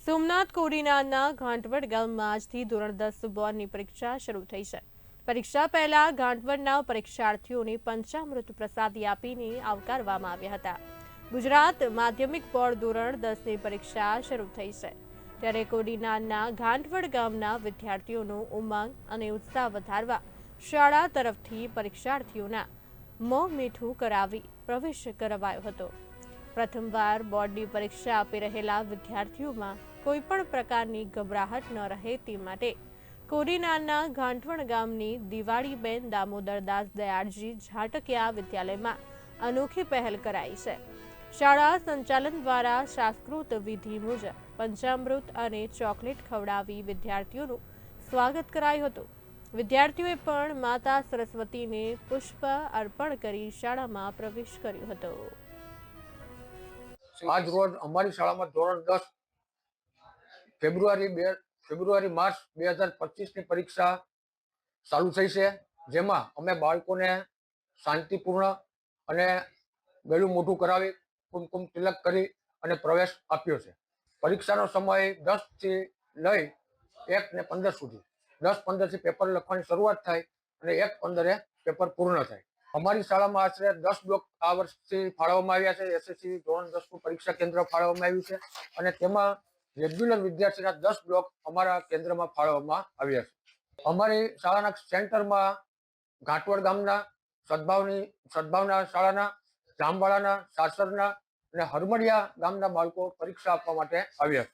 સોમનાથ કોડીનારના ઘાંટવડ ગામમાં આજથી ધોરણ 10 બોર્ડની પરીક્ષા શરૂ થઈ છે। પરીક્ષા પહેલા ઘાંટવડના પરીક્ષાર્થીઓને પંચામૃત પ્રસાદી આપીને આવકારવામાં આવ્યા હતા। ગુજરાત માધ્યમિક બોર્ડ ધોરણ 10ની પરીક્ષા શરૂ થઈ છે, ત્યારે કોડીનારના ઘાંટવડ ગામના વિદ્યાર્થીઓનો ઉમંગ અને ઉત્સાહ વધારવા શાળા તરફથી પરીક્ષાર્થીઓના મોં મીઠું કરાવી પ્રવેશ કરાવાયો હતો। પ્રથમવાર બોર્ડની પરીક્ષા આપી રહેલા વિદ્યાર્થીઓમાં કોઈપણ પ્રકારની ગભરાહટ ન રહે તે માટે કોડીનારના ઘાંટવડ ગામની દિવાળીબેન દામોદરદાસ દયાળજી ઝાટકિયા વિદ્યાલયમાં અનોખી પહેલ કરાઈ છે। શાળા સંચાલન દ્વારા શાસ્ત્રોક્ત વિધિ મુજબ પંચામૃત અને ચોકલેટ ખવડાવી વિદ્યાર્થીઓનું સ્વાગત કરાયું હતું। વિદ્યાર્થીઓએ પણ માતા સરસ્વતીને પુષ્પ અર્પણ કરી શાળામાં પ્રવેશ કર્યો હતો। આજ રોજ અમારી શાળામાં ધોરણ 10 ફેબ્રુઆરી-માર્ચ 2025ની પરીક્ષા ચાલુ થઈ છે, જેમાં અમે બાળકોને શાંતિપૂર્ણ અને ગળું મોઢું કરાવી કુમકુમ તિલક કરી અને પ્રવેશ આપ્યો છે। પરીક્ષાનો સમય 10 થી લઈ 1 ને 15 સુધી। 10:15 થી પેપર લખવાની શરૂઆત થાય અને 1:15 પેપર પૂર્ણ થાય। અમારી શાળામાં આશરે 10 બ્લોક આ વર્ષથી ફાળવવામાં આવ્યા છે। એસએસસી ધોરણ 10નું પરીક્ષા કેન્દ્ર ફાળવવામાં આવ્યું છે અને તેમાં રેગ્યુલર વિદ્યાર્થીના 10 બ્લોક અમારા કેન્દ્રમાં ફાળવવામાં આવ્યા છે। અમારી શાળાના સેન્ટરમાં ઘાંટવડ ગામના સદભાવના શાળાના, જામવાળાના, સાસરના અને હરમડિયા ગામના બાળકો પરીક્ષા આપવા માટે આવ્યા છે।